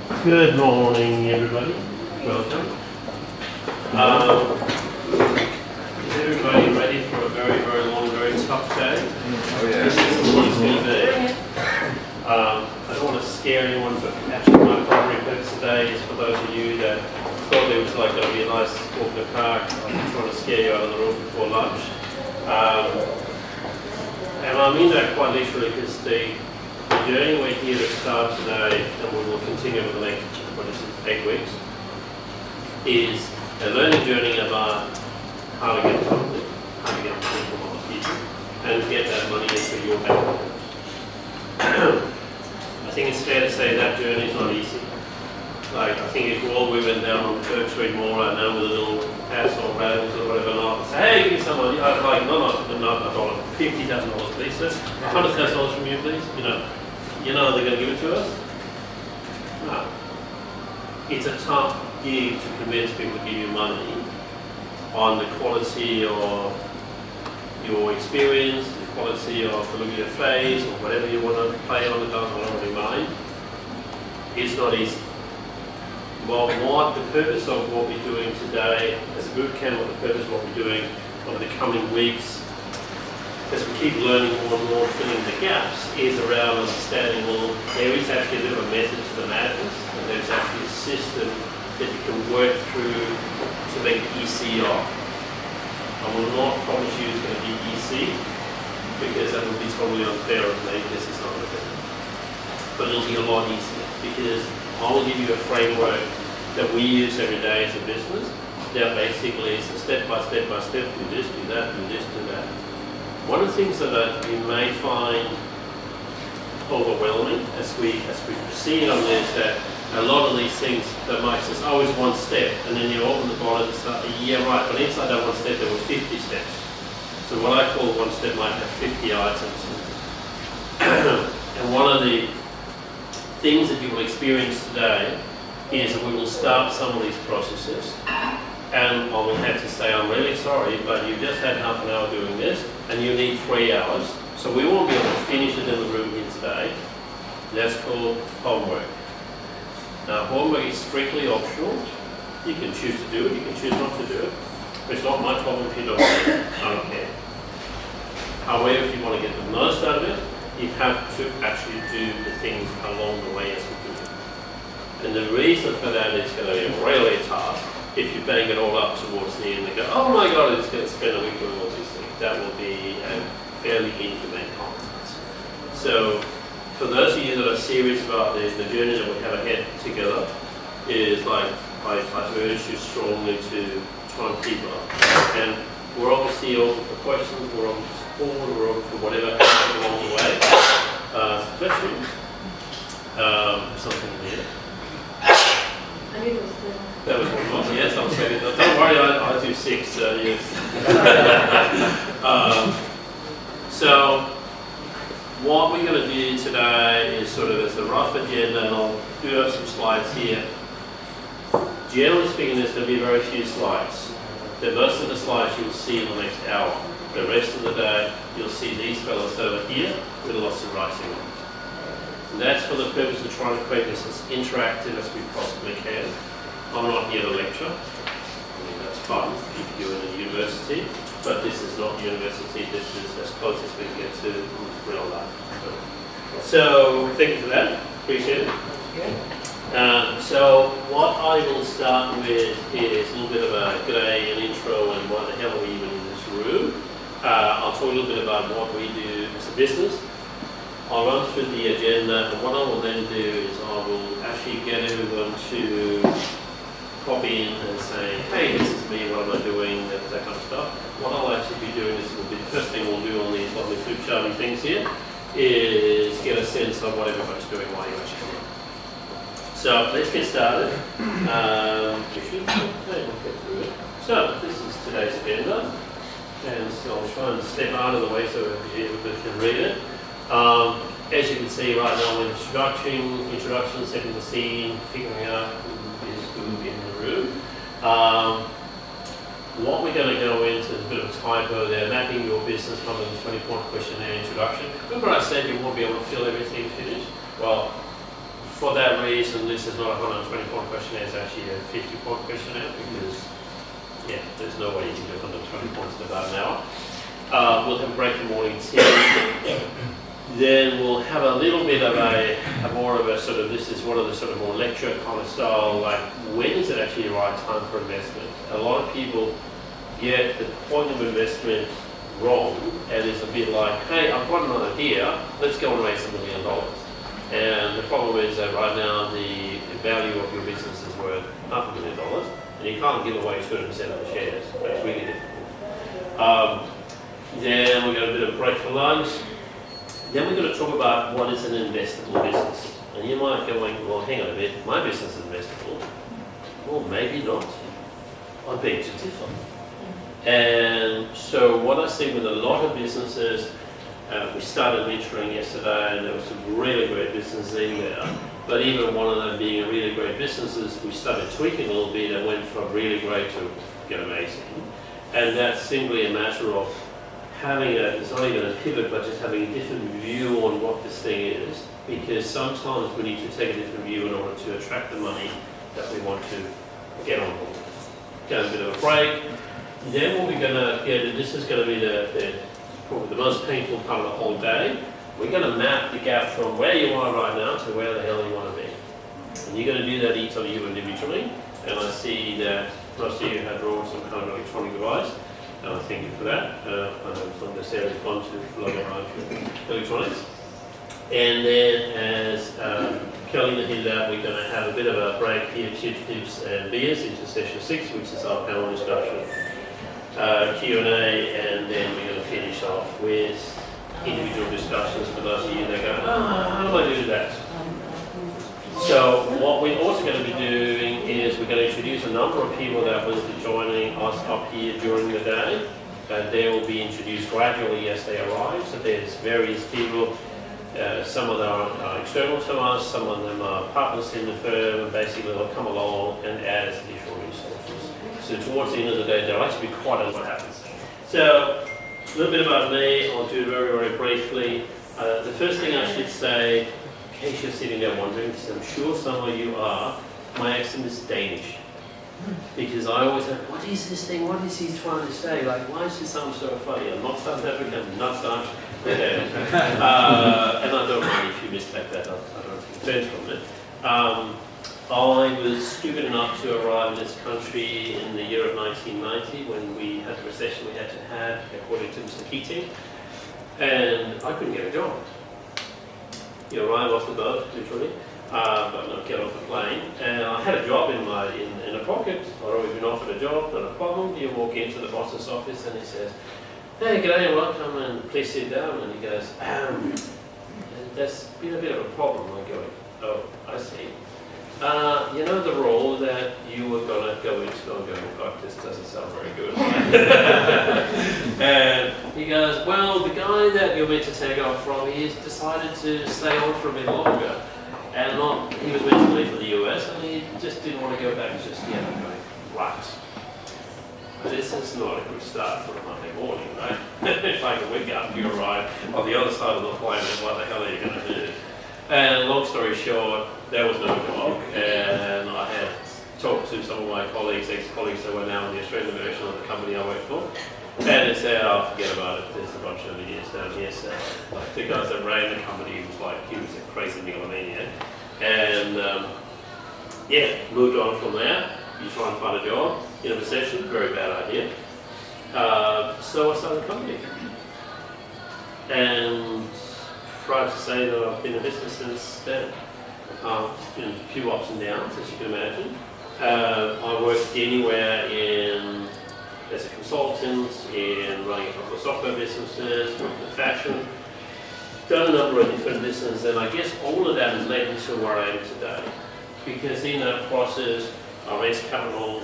Good morning, everybody. Welcome. Is everybody ready for a very, very long, very tough day? Oh yeah. This is what it's going to be. I don't want to scare anyone, but actually my primary purpose today is for those of you that thought there was like going to be a nice walk in the park. I'm trying to scare you out of the room before lunch. And I mean that quite literally because the journey we're here to start today, and we will continue over the next 8 weeks, is a learning journey about how to get funded, how to get money from other people, and get that money into your bank account. I think it's fair to say that journey is not easy. Like, I think if all we went down on Church Street Mall right now with a little pass or rattles or whatever, and I say, hey, give me some money, I'd like, no, $50,000 please, sir. $100,000 from you, please. You know they're going to give it to us? No. It's a tough gig to convince people to give you money on the quality of your experience, the quality of the look of your face, or whatever you want to play on, it doesn't really mind. It's not easy. Well, the purpose of what we're doing today as a boot camp, or the purpose of what we're doing over the coming weeks, as we keep learning more and more, filling the gaps, is around understanding, well, there is actually a bit of a method to the madness, and there's actually a system that you can work through to make it easier. I will not promise you it's going to be easy, because that would be totally unfair of me. This is not going to be. But it'll be a lot easier, because I will give you a framework that we use every day as a business that basically is a step by step by step, do this, do that, do this, do that. One of the things that you may find overwhelming as we proceed on this, that a lot of these things that Mike says, oh, it's one step, and then you open the bottom and start, yeah, right, but inside that one step there were 50 steps. So what I call one step might have 50 items. And one of the things that you will experience today is that we will start some of these processes, and I will have to say, I'm really sorry, but you just had half an hour doing this, and you need 3 hours, so we won't be able to finish it in the room here today. That's called homework. Now, homework is strictly optional. You can choose to do it, you can choose not to do it. It's not my problem if you don't do it. I don't care. However, if you want to get the most out of it, you have to actually do the things along the way as we do it. And the reason for that is going to be really tough if you bang it all up towards the end and go, oh my God, it's going to spend a week doing all these things. That will be a fairly inhumane consequence. So, for those of you that are serious about the journey that we have ahead together, is like, I urge you strongly to try and keep it up. And we're obviously open for questions, we're open for support, we're open for whatever happens along the way. Especially something here. I knew it was good. That was one. Yes, I'm saying that. Don't worry, I do 6, yes. So, what we're going to do today is sort of as a rough agenda, and I'll do have some slides here. Generally speaking, there's going to be very few slides. Most of the slides you'll see in the next hour. The rest of the day, you'll see these fellows over here with lots of writing on it. And that's for the purpose of trying to create this as interactive as we possibly can. I'm not here to lecture. I mean, that's fun if you're in a university, but this is not university. This is as close as we can get to real life. So thank you for that. Appreciate it. So what I will start with is a little bit of a good day, an intro, and why the hell are we even in this room. I'll talk a little bit about what we do as a business. I'll run through the agenda, and what I will then do is I will actually get everyone to copy in and say, hey, this is me, what am I doing, that kind of stuff. What I'll actually be doing is, will be the first thing we'll do on these lovely flip charting things here, is get a sense of what everybody's doing while you're actually coming. So let's get started. We should we'll get through it. So this is today's agenda, and so I'll try and step out of the way so everybody can read it. As you can see right now, with introduction, setting the scene, figuring out who is who in the room. What we're going to go into is a bit of a typo there, mapping your business from the 20-point questionnaire introduction. Remember I said you won't be able to fill everything finished? Well, for that reason, this is not a 120-point questionnaire, it's actually a 50-point questionnaire because, yeah, there's no way you can do 120 points in about an hour. We'll have a break in morning tea. Then we'll have a little bit of a more of a sort of, this is one of the sort of more lecture kind of style, like when is it actually the right time for investment? A lot of people get the point of investment wrong, and it's a bit like, hey, I've got an idea, let's go and raise $1 million. And the problem is that right now the value of your business is worth $500,000, and you can't give away 200% of the shares. That's really difficult. Then we've got a bit of break for lunch. Then we're going to talk about what is an investable business. And you might go, well, hang on a bit, my business is investable. Well, maybe not. I beg to differ. And so what I see with a lot of businesses, we started mentoring yesterday, and there were some really great businesses in there. But even one of them being a really great businesses, we started tweaking a little bit and went from really great to amazing. And that's simply a matter of having it's not even a pivot, but just having a different view on what this thing is, because sometimes we need to take a different view in order to attract the money that we want to get on board. Get a bit of a break. Then what we're going to get, and this is going to be probably the most painful part of the whole day, we're going to map the gap from where you are right now to where the hell you want to be. And you're going to do that each of you individually, and I see that most of you have drawn some kind of electronic device. And I thank you for that. I know it's not necessarily fun to log around to electronics. And then, as Kelly hinted out, we're going to have a bit of a break here, chips, dips, and beers into session 6, which is our panel discussion, Q&A, and then we're going to finish off with individual discussions for those of you that go, how do I do that? So what we're also going to be doing is we're going to introduce a number of people that will be joining us up here during the day. They will be introduced gradually as they arrive. So there's various people. Some of them are external to us, some of them are partners in the firm, and basically they'll come along and add as additional resources. So towards the end of the day, there'll actually be quite a lot that happens. So a little bit about me, I'll do very, very briefly. The first thing I should say, in case you're sitting there wondering, because I'm sure some of you are, my accent is Danish. Because I always think, what is this thing? What is he trying to say? Like, why does it sound so funny? I'm not South African, I'm not Dutch. And I don't mind if you mistake that, I don't take offense from it. I was stupid enough to arrive in this country in the year of 1990 when we had the recession we had to have, according to Mr. Keating, and I couldn't get a job. You arrive off the boat, literally, but not get off the plane. And I had a job in a pocket. I'd already been offered a job, not a problem. You walk into the boss's office and he says, hey, g'day, welcome, and please sit down. And he goes, there's been a bit of a problem. I'm going, oh, I see. You know the role that you were going to go into? I'm going, oh, this doesn't sound very good. And he goes, well, the guy that you're meant to take off from, he's decided to stay on for a bit longer. And he was meant to leave for the US, and he just didn't want to go back just yet. I'm going, right. This is not a good start for a Monday morning, right? It's like a week after you arrive on the other side of the planet, what the hell are you going to do? And long story short, there was no job, and I had talked to some of my colleagues, ex-colleagues that were now in the Australian version of the company I worked for, and they said, oh, forget about it, there's a bunch of idiots down here. So, like, the guys that ran the company was like, he was a crazy megalomaniac. And yeah, moved on from there. You try and find a job in a recession, very bad idea. So I started a company. And proud to say that I've been in business since then. A few ups and downs, as you can imagine. I worked anywhere as a consultant, in running a couple of software businesses, worked in fashion, done a number of different businesses, and I guess all of that has led me to where I am today. Because in that process, I raised capital,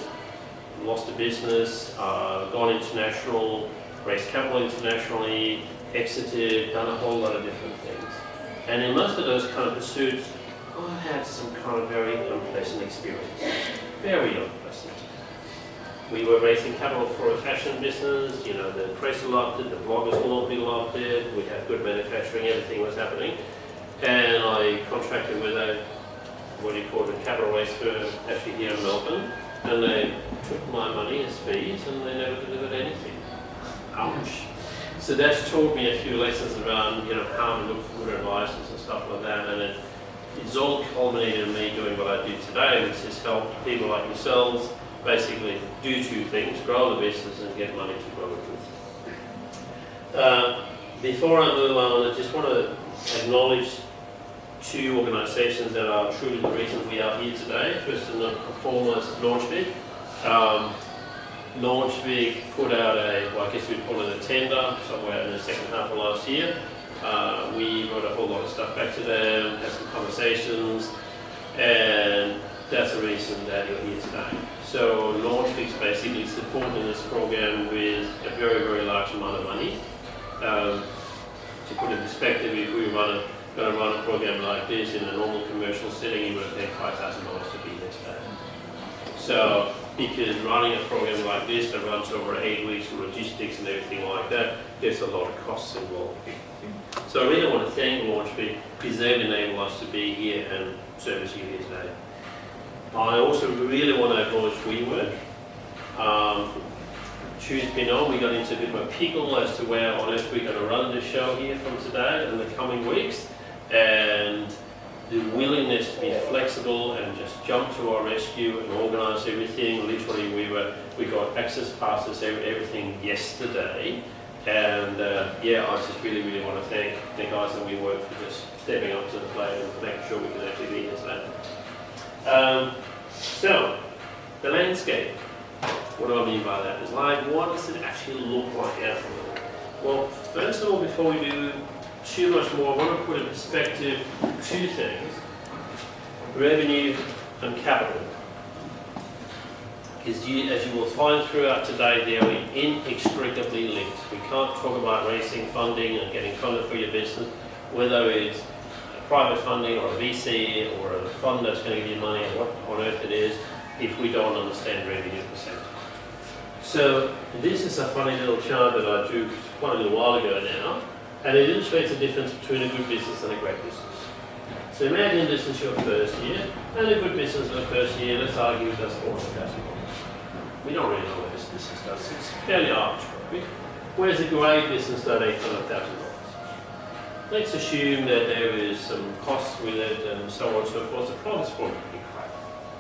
lost a business, gone international, raised capital internationally, exited, done a whole lot of different things. And in most of those kind of pursuits, I had some kind of very unpleasant experiences. Very unpleasant. We were raising capital for a fashion business, the press loved it, the bloggers loved it, we had good manufacturing, everything was happening. And I contracted with a what do you call it, a capital raise firm actually here in Melbourne, and they took my money as fees and they never delivered anything. Ouch. So that's taught me a few lessons around, how to look for good advices and stuff like that, and it's all culminated in me doing what I do today, which is help people like yourselves basically do two things: grow the business and get money to grow the business. Before I move on, I just want to acknowledge two organisations that are truly the reason we are here today. First and foremost, LaunchBig. LaunchBig put out I guess we'd call it a tender somewhere in the second half of last year. We wrote a whole lot of stuff back to them, had some conversations, and that's the reason that you're here today. So LaunchBig's basically supporting this program with a very, very large amount of money. To put in perspective, if we were going to run a program like this in a normal commercial setting, you would have paid $5,000 to be here today. So, because running a program like this that runs over 8 weeks with logistics and everything like that, there's a lot of costs involved. So I really want to thank LaunchBig because they've enabled us to be here and service you here today. I also really want to acknowledge WeWork. Truth be known, we got into a bit of a pickle as to where on earth we're going to run the show here from today and the coming weeks, and the willingness to be flexible and just jump to our rescue and organise everything. Literally, we got access passes, everything yesterday, and I just really, really want to thank the guys that we work for just stepping up to the plate and making sure we can actually be here today. So, the landscape. What do I mean by that? It's like, what does it actually look like out there? Well, first of all, before we do too much more, I want to put in perspective two things: revenue and capital. Because as you will find throughout today, they are inextricably linked. We can't talk about raising funding and getting funded for your business, whether it's private funding or a VC or a fund that's going to give you money, or what on earth it is, if we don't understand revenue percentage. So this is a funny little chart that I drew quite a little while ago now, and it illustrates the difference between a good business and a great business. So imagine this is your first year, and a good business in the first year, let's argue, does $400,000. We don't really know what this business does. It's fairly arbitrary. Whereas a great business does $800,000. Let's assume that there is some costs with it and so on and so forth. The profit's probably pretty crap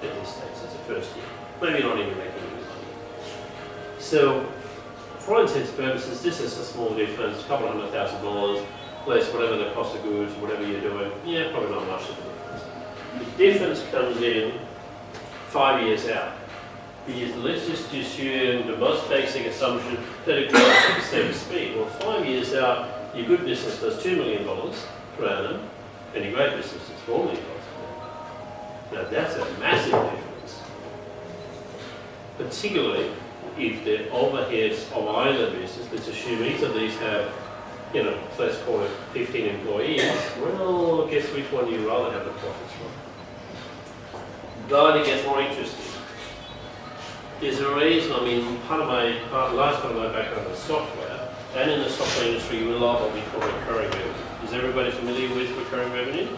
at this stage. It's the first year. Maybe not even making any money. So, for all intents and purposes, this is a small difference, a couple $100,000, less whatever the cost of goods, whatever you're doing. Yeah, probably not much of a difference. The difference comes in 5 years out. Because let's just assume the most basic assumption that it grows at the same speed. Well, 5 years out, your good business does $2 million per annum, and your great business does $4 million per annum. Now that's a massive difference. Particularly if the overheads of either business, let's assume each of these have, let's call it 15 employees, well, guess which one you'd rather have the profits from. But it gets more interesting. There's a reason, large part of my background is software, and in the software industry we love what we call recurring revenue. Is everybody familiar with recurring revenue?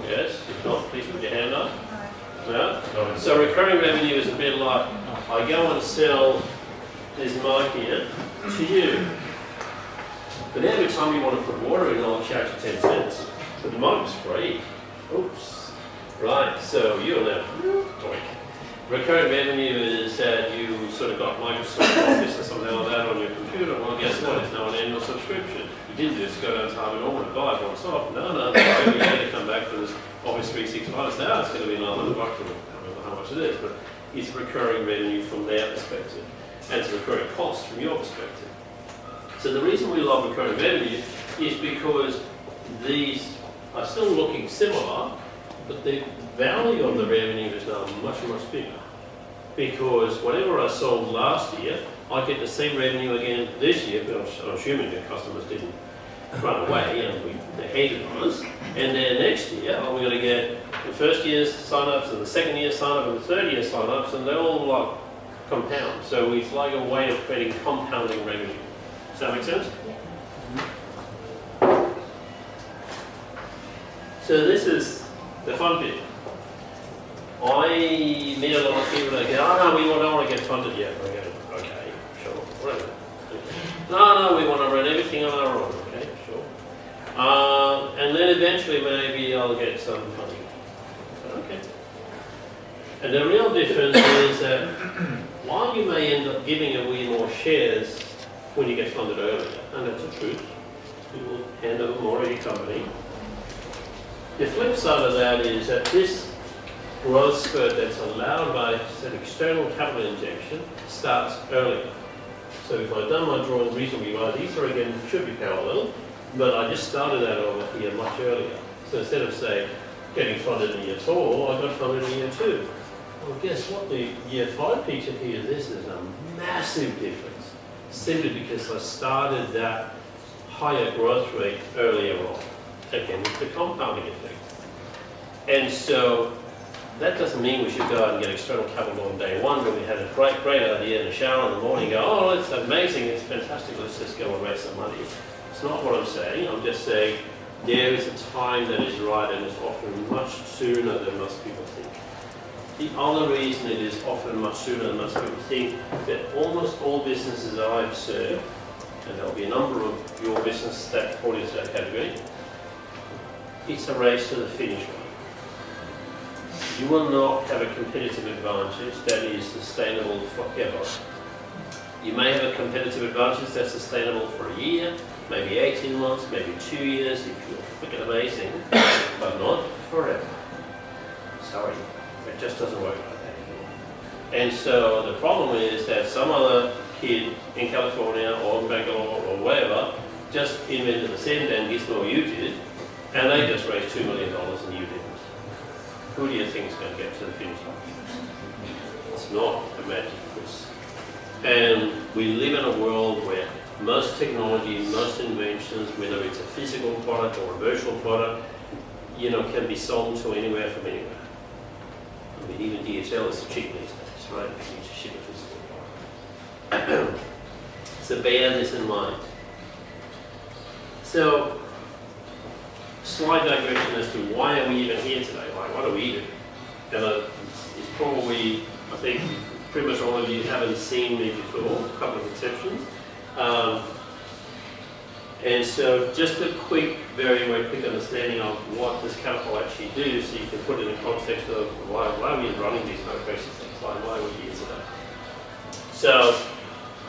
Yes? If not, please put your hand up. No? So recurring revenue is a bit like, I go and sell this mic here to you. But every time you want to put water in, I'll charge you 10 cents. But the mic is free. Oops. Right, so you'll never. Recurring revenue is that you sort of got Microsoft Office or something like that on your computer. Well, guess what? It's now an annual subscription. You didn't just go down to Harvey Norman and buy it once off. No. Every year to come back for this Office 365. Now it's going to be another $100. I don't know how much it is, but it's recurring revenue from their perspective. And it's a recurring cost from your perspective. So the reason we love recurring revenue is because these are still looking similar, but the value of the revenue is now much, much bigger. Because whatever I sold last year, I get the same revenue again this year, but I'm assuming the customers didn't run away and they hated us. And then next year, I'm going to get the first year's sign-ups and the second year's sign-up and the third year's sign-ups, and they're all like compound. So it's like a way of creating compounding revenue. Does that make sense? So this is the fun bit. I meet a lot of people that go, oh no, we don't want to get funded yet. I go, okay, sure, whatever. No, we want to run everything on our own. Okay, sure. And then eventually maybe I'll get some funding. Okay. And the real difference is that while you may end up giving away more shares when you get funded earlier, and that's the truth, you will hand over more of your company. The flip side of that is that this growth spurt that's allowed by an external capital injection starts earlier. So if I've done my drawing reasonably well, these are again should be parallel, but I just started that over here much earlier. So instead of say getting funded in year 4, I got funded in year 2. Well, guess what? The year 5 picture here, this is a massive difference, simply because I started that higher growth rate earlier on. Again, it's the compounding effect. And so that doesn't mean we should go out and get external capital on day 1 when we had a great idea in the shower in the morning and go, oh, it's amazing, it's fantastic, let's just go and raise some money. It's not what I'm saying. I'm just saying there is a time that is right, and it's often much sooner than most people think. The other reason it is often much sooner than most people think, that almost all businesses that I've served, and there'll be a number of your business that fall into that category, it's a race to the finish line. You will not have a competitive advantage that is sustainable forever. You may have a competitive advantage that's sustainable for a year, maybe 18 months, maybe 2 years if you're freaking amazing, but not forever. Sorry, it just doesn't work like that anymore. And so the problem is that some other kid in California or in Bangalore or wherever just invented the same damn gizmo you did, and they just raised $2 million and you didn't. Who do you think is going to get to the finish line? It's not a magic twist. And we live in a world where most technology, most inventions, whether it's a physical product or a virtual product, can be sold to anywhere from anywhere. I mean, even DHL is cheap these days, right? You need to ship a physical product. So bear this in mind. So, slight digression as to why are we even here today? Like, what do we do? And it's probably, I think, pretty much all of you haven't seen me before, a couple of exceptions. And so just a quick, very, very quick understanding of what does Capital actually do, so you can put it in the context of why are we running these migration things, why are we here today? So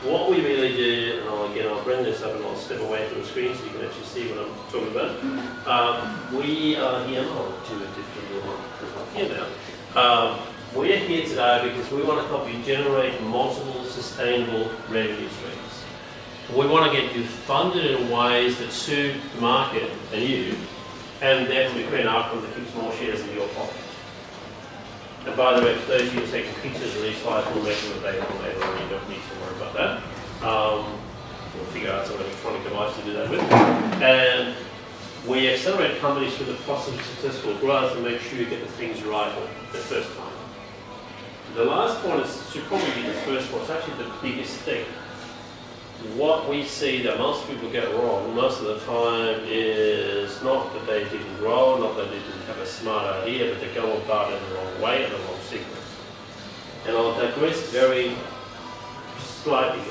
what we really do, and again I'll bring this up and I'll step away from the screen so you can actually see what I'm talking about. We are here, I'll do a different one because I'm here now. We're here today because we want to help you generate multiple sustainable revenue streams. We want to get you funded in ways that suit the market and you, and therefore we create an outcome that keeps more shares in your pocket. And by the way, for those of you who are taking pictures of these slides, we'll make them available later on. You don't need to worry about that. We'll figure out some electronic device to do that with. And we accelerate companies through the process of successful growth and make sure you get the things right the first time. The last one should probably be the first one. It's actually the biggest thing. What we see that most people get wrong most of the time is not that they didn't grow, not that they didn't have a smart idea, but they go about it in the wrong way and the wrong sequence. And I'll digress very slightly.